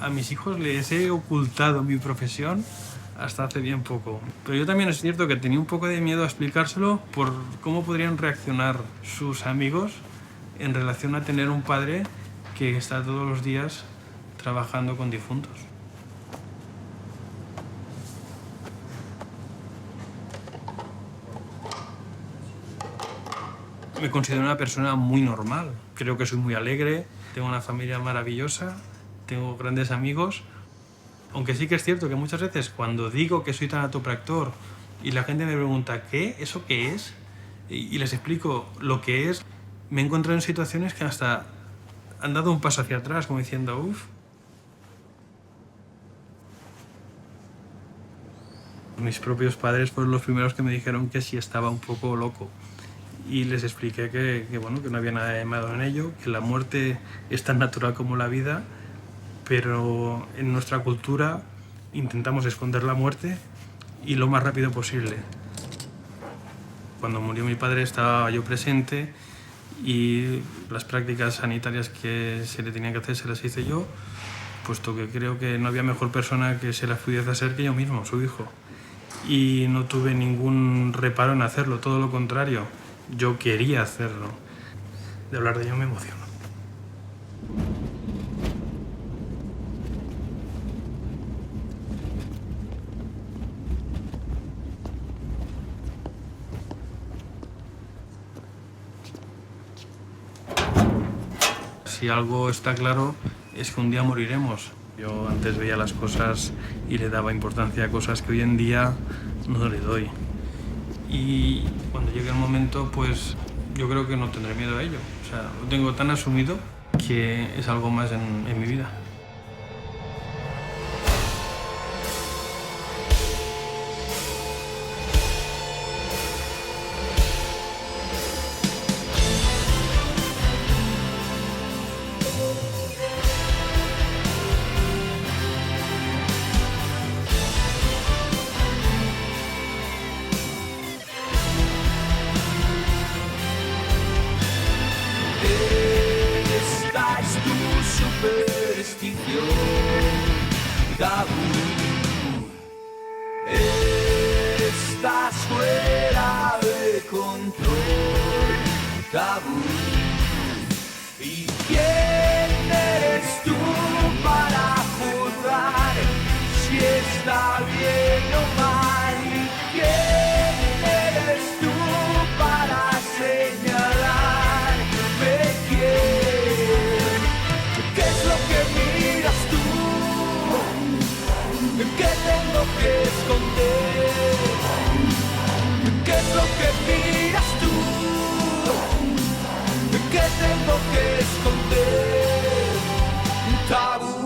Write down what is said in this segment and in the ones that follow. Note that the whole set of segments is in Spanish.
A mis hijos les he ocultado mi profesión hasta hace bien poco. Pero yo también es cierto que tenía un poco de miedo a explicárselo por cómo podrían reaccionar sus amigos en relación a tener un padre que está todos los días trabajando con difuntos. Me considero una persona muy normal. Creo que soy muy alegre, tengo una familia maravillosa, tengo grandes amigos. Aunque sí que es cierto que muchas veces cuando digo que soy tanatopractor y la gente me pregunta ¿qué? ¿Eso qué es? Y les explico lo que es, me he encontrado en situaciones que hasta han dado un paso hacia atrás, como diciendo uff. Mis propios padres fueron los primeros que me dijeron que sí estaba un poco loco. Y les expliqué que no había nada de malo en ello, que la muerte es tan natural como la vida, pero en nuestra cultura intentamos esconder la muerte y lo más rápido posible. Cuando murió mi padre estaba yo presente y las prácticas sanitarias que se le tenían que hacer se las hice yo, puesto que creo que no había mejor persona que se las pudiese hacer que yo mismo, su hijo. Y no tuve ningún reparo en hacerlo, todo lo contrario. Yo quería hacerlo. De hablar de ello me emociono. Si algo está claro es que un día moriremos. Yo antes veía las cosas y le daba importancia a cosas que hoy en día no le doy. Y cuando llegue el momento, pues yo creo que no tendré miedo a ello. O sea, lo tengo tan asumido que es algo más en mi vida. Tabú, estás fuera de control, tabú. ¿Y quién eres tú para juzgar si está bien o mal? ¿Y quién eres tú para señalarme quién? ¿Qué es lo que miras tú? ¿Qué tengo que esconder? ¿Qué es lo que miras tú? ¿Qué tengo que esconder? Tabú.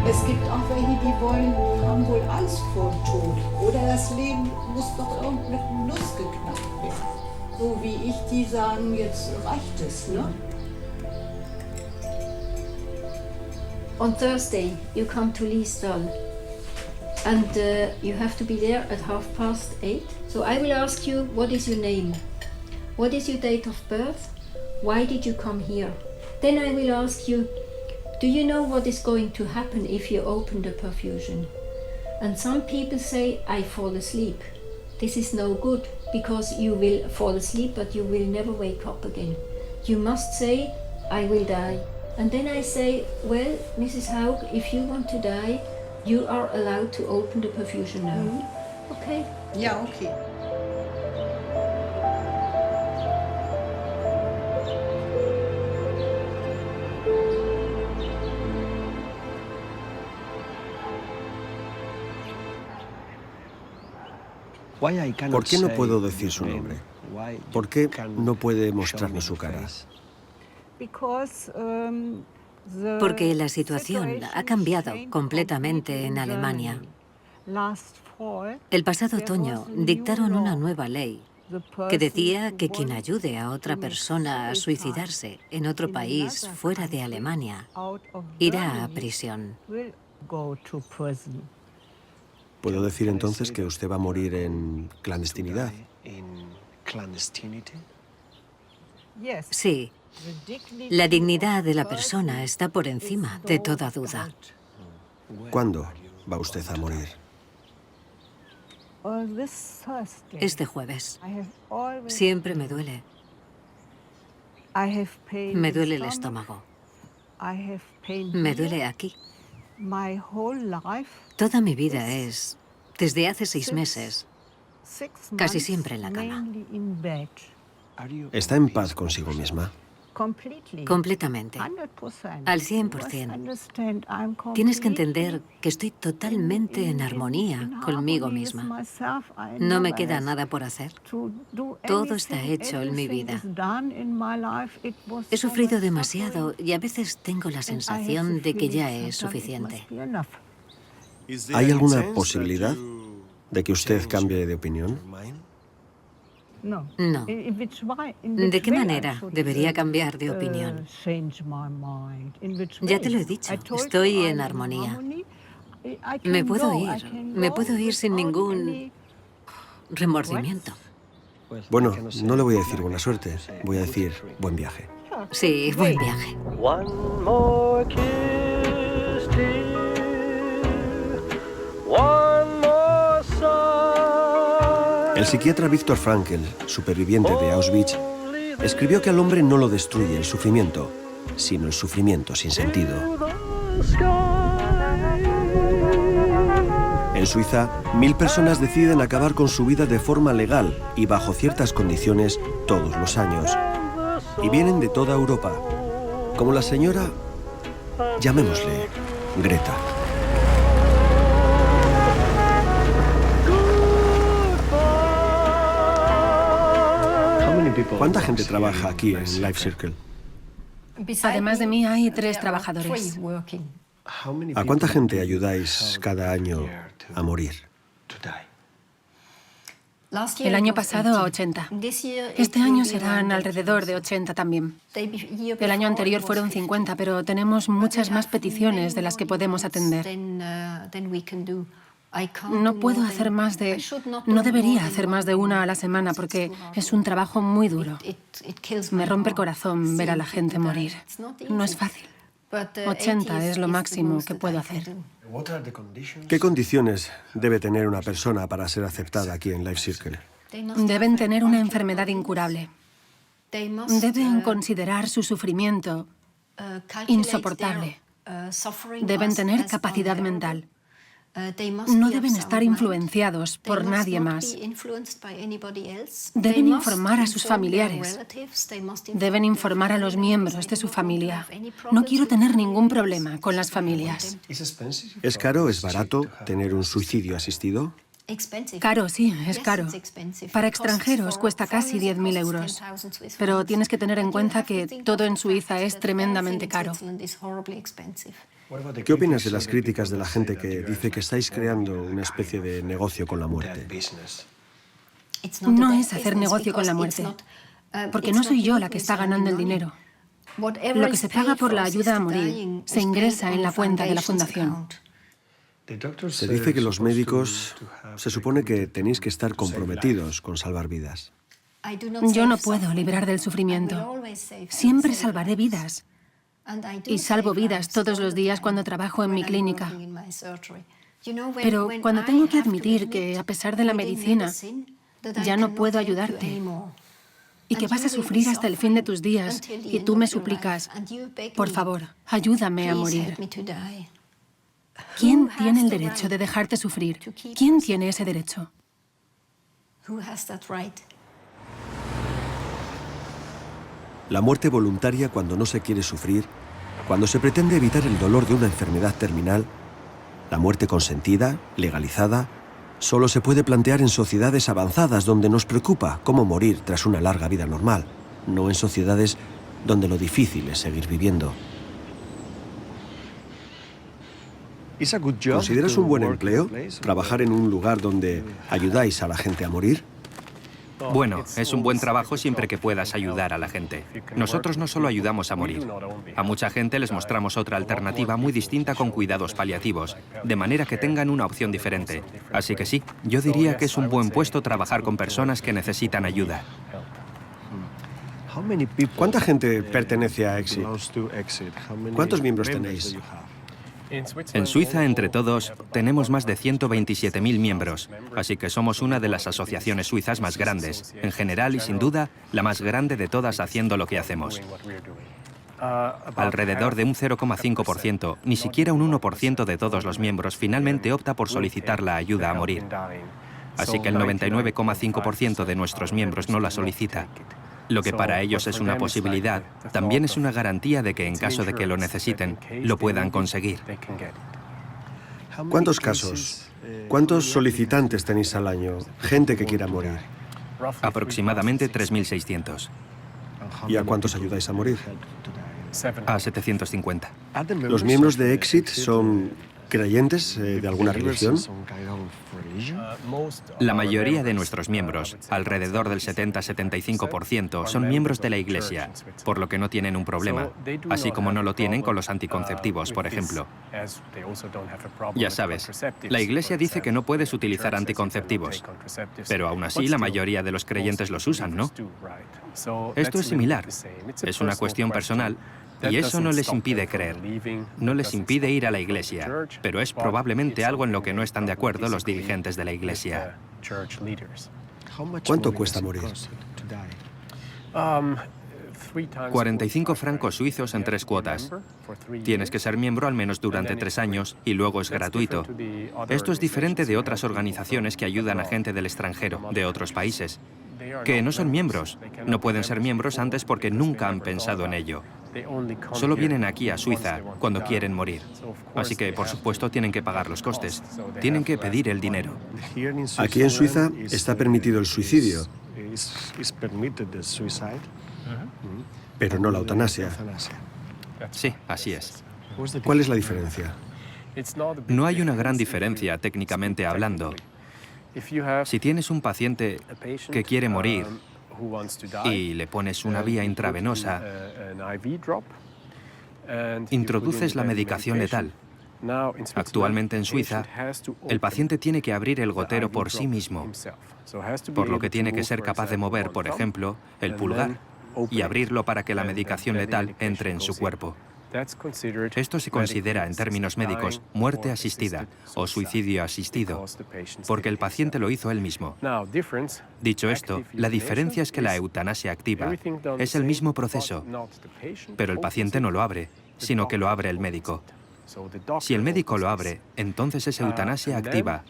Es gibt auch welche, die haben wohl Angst vor dem Tod. Oder das Leben muss doch irgendwie mit einem Nuss geknackt werden. So wie ich, die sagen, jetzt reicht es, ne? On Thursday, you come to Liestal, and you have to be there at 8:30. So I will ask you, what is your name? What is your date of birth? why did you come here? Then I will ask you, do you know what is going to happen if you open the perfusion? And some people say, I fall asleep. This is no good, because you will fall asleep, but you will never wake up again. You must say, I will die. And then I say, well, Mrs. Haug, if you want to die, you are allowed to open the perfusion now. Okay? Ja, okay. ¿Por qué no puedo decir su nombre? ¿Por qué no puede mostrarme su cara? Porque la situación ha cambiado completamente en Alemania. El pasado otoño dictaron una nueva ley que decía que quien ayude a otra persona a suicidarse en otro país fuera de Alemania irá a prisión. ¿Puedo decir entonces que usted va a morir en clandestinidad? Sí, la dignidad de la persona está por encima de toda duda. ¿Cuándo va usted a morir? Este jueves. Siempre me duele. Me duele el estómago. Me duele aquí. Toda mi vida es, desde hace 6 meses, casi siempre en la cama. ¿Está en paz consigo misma? Completamente. Al 100%. Tienes que entender que estoy totalmente en armonía conmigo misma. No me queda nada por hacer. Todo está hecho en mi vida. He sufrido demasiado y a veces tengo la sensación de que ya es suficiente. ¿Hay alguna posibilidad de que usted cambie de opinión? No. ¿De qué manera debería cambiar de opinión? Ya te lo he dicho, estoy en armonía. Me puedo ir sin ningún remordimiento. Bueno, no le voy a decir buena suerte, voy a decir buen viaje. Sí, buen viaje. One more kiss, dear. One more sigh. El psiquiatra Viktor Frankl, superviviente de Auschwitz, escribió que al hombre no lo destruye el sufrimiento, sino el sufrimiento sin sentido. En Suiza, 1000 personas deciden acabar con su vida de forma legal y bajo ciertas condiciones todos los años. Y vienen de toda Europa, como la señora, llamémosle, Greta. ¿Cuánta gente trabaja aquí en Life Circle? Además de mí hay 3 trabajadores. ¿A cuánta gente ayudáis cada año a morir? El año pasado a 80. Este año serán alrededor de 80 también. El año anterior fueron 50, pero tenemos muchas más peticiones de las que podemos atender. No puedo hacer más de... No debería hacer más de una a la semana porque es un trabajo muy duro. Me rompe el corazón ver a la gente morir. No es fácil. 80 es lo máximo que puedo hacer. ¿Qué condiciones debe tener una persona para ser aceptada aquí en Life Circle? Deben tener una enfermedad incurable. Deben considerar su sufrimiento insoportable. Deben tener capacidad mental. No deben estar influenciados por nadie más. Deben informar a sus familiares. Deben informar a los miembros de su familia. No quiero tener ningún problema con las familias. ¿Es caro, es barato tener un suicidio asistido? Caro, sí, es caro. Para extranjeros cuesta casi 10.000 euros. Pero tienes que tener en cuenta que todo en Suiza es tremendamente caro. ¿Qué opinas de las críticas de la gente que dice que estáis creando una especie de negocio con la muerte? No es hacer negocio con la muerte, porque no soy yo la que está ganando el dinero. Lo que se paga por la ayuda a morir se ingresa en la cuenta de la fundación. Se dice que los médicos se supone que tenéis que estar comprometidos con salvar vidas. Yo no puedo librar del sufrimiento. Siempre salvaré vidas. Y salvo vidas todos los días cuando trabajo en mi clínica. Pero cuando tengo que admitir que, a pesar de la medicina, ya no puedo ayudarte y que vas a sufrir hasta el fin de tus días y tú me suplicas, por favor, ayúdame a morir. ¿Quién tiene el derecho de dejarte sufrir? ¿Quién tiene ese derecho? La muerte voluntaria cuando no se quiere sufrir, cuando se pretende evitar el dolor de una enfermedad terminal, la muerte consentida, legalizada, solo se puede plantear en sociedades avanzadas donde nos preocupa cómo morir tras una larga vida normal, no en sociedades donde lo difícil es seguir viviendo. ¿Consideras un buen empleo trabajar en un lugar donde ayudáis a la gente a morir? Bueno, es un buen trabajo siempre que puedas ayudar a la gente. Nosotros no solo ayudamos a morir. A mucha gente les mostramos otra alternativa muy distinta con cuidados paliativos, de manera que tengan una opción diferente. Así que sí, yo diría que es un buen puesto trabajar con personas que necesitan ayuda. ¿Cuánta gente pertenece a EXIT? ¿Cuántos miembros tenéis? En Suiza, entre todos, tenemos más de 127.000 miembros, así que somos una de las asociaciones suizas más grandes, en general y sin duda, la más grande de todas haciendo lo que hacemos. Alrededor de un 0,5%, ni siquiera un 1% de todos los miembros finalmente opta por solicitar la ayuda a morir. Así que el 99,5% de nuestros miembros no la solicita. Lo que para ellos es una posibilidad, también es una garantía de que en caso de que lo necesiten, lo puedan conseguir. ¿Cuántos casos? ¿Cuántos solicitantes tenéis al año? Gente que quiera morir. Aproximadamente 3.600. ¿Y a cuántos ayudáis a morir? A 750. ¿Los miembros de EXIT son creyentes de alguna religión? La mayoría de nuestros miembros, alrededor del 70-75%, son miembros de la Iglesia, por lo que no tienen un problema, así como no lo tienen con los anticonceptivos, por ejemplo. Ya sabes, la Iglesia dice que no puedes utilizar anticonceptivos, pero aún así la mayoría de los creyentes los usan, ¿no? Esto es similar, es una cuestión personal. Y eso no les impide creer, no les impide ir a la iglesia, pero es probablemente algo en lo que no están de acuerdo los dirigentes de la iglesia. ¿Cuánto cuesta morir? 45 francos suizos en 3 cuotas. Tienes que ser miembro al menos durante 3 años y luego es gratuito. Esto es diferente de otras organizaciones que ayudan a gente del extranjero, de otros países, que no son miembros. No pueden ser miembros antes porque nunca han pensado en ello. Solo vienen aquí a Suiza cuando quieren morir. Así que, por supuesto, tienen que pagar los costes. Tienen que pedir el dinero. Aquí en Suiza está permitido el suicidio, pero no la eutanasia. Sí, así es. ¿Cuál es la diferencia? No hay una gran diferencia técnicamente hablando. Si tienes un paciente que quiere morir y le pones una vía intravenosa, introduces la medicación letal. Actualmente en Suiza, el paciente tiene que abrir el gotero por sí mismo, por lo que tiene que ser capaz de mover, por ejemplo, el pulgar y abrirlo para que la medicación letal entre en su cuerpo. Esto se considera, en términos médicos, muerte asistida o suicidio asistido, porque el paciente lo hizo él mismo. Dicho esto, la diferencia es que la eutanasia activa es el mismo proceso, pero el paciente no lo abre, sino que lo abre el médico. Si el médico lo abre, entonces es eutanasia activa,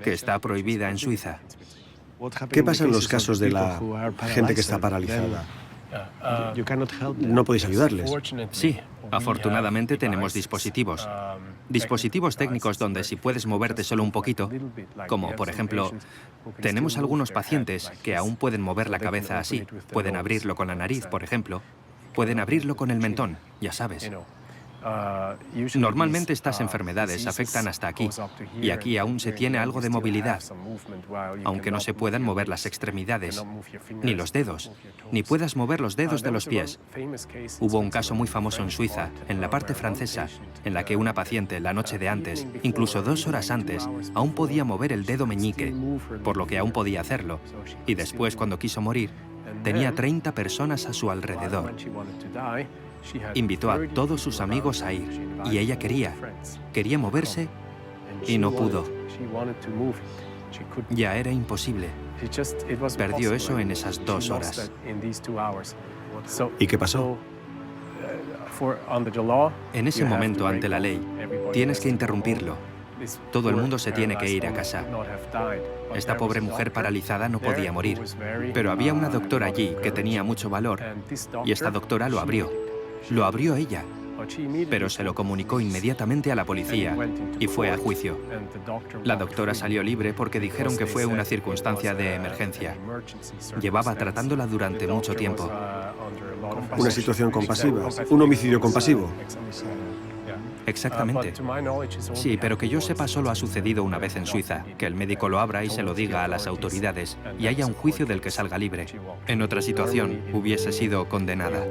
que está prohibida en Suiza. ¿Qué pasa en los casos de la gente que está paralizada? No podéis ayudarles. Sí, afortunadamente tenemos dispositivos. Dispositivos técnicos donde si puedes moverte solo un poquito, como por ejemplo, tenemos algunos pacientes que aún pueden mover la cabeza así, pueden abrirlo con la nariz, por ejemplo, pueden abrirlo con el mentón, ya sabes. Normalmente estas enfermedades afectan hasta aquí, y aquí aún se tiene algo de movilidad, aunque no se puedan mover las extremidades, ni los dedos, ni puedas mover los dedos de los pies. Hubo un caso muy famoso en Suiza, en la parte francesa, en la que una paciente la noche de antes, incluso 2 horas antes, aún podía mover el dedo meñique, por lo que aún podía hacerlo, y después, cuando quiso morir, tenía 30 personas a su alrededor. Invitó a todos sus amigos a ir, y ella quería moverse y no pudo. Ya era imposible. Perdió eso en esas 2 horas. ¿Y qué pasó? En ese momento, ante la ley, tienes que interrumpirlo. Todo el mundo se tiene que ir a casa. Esta pobre mujer paralizada no podía morir, pero había una doctora allí que tenía mucho valor, y esta doctora lo abrió. Lo abrió ella, pero se lo comunicó inmediatamente a la policía y fue a juicio. La doctora salió libre porque dijeron que fue una circunstancia de emergencia. Llevaba tratándola durante mucho tiempo. Una situación compasiva, un homicidio compasivo. Exactamente. Sí, pero que yo sepa solo ha sucedido una vez en Suiza, que el médico lo abra y se lo diga a las autoridades y haya un juicio del que salga libre. En otra situación, hubiese sido condenada.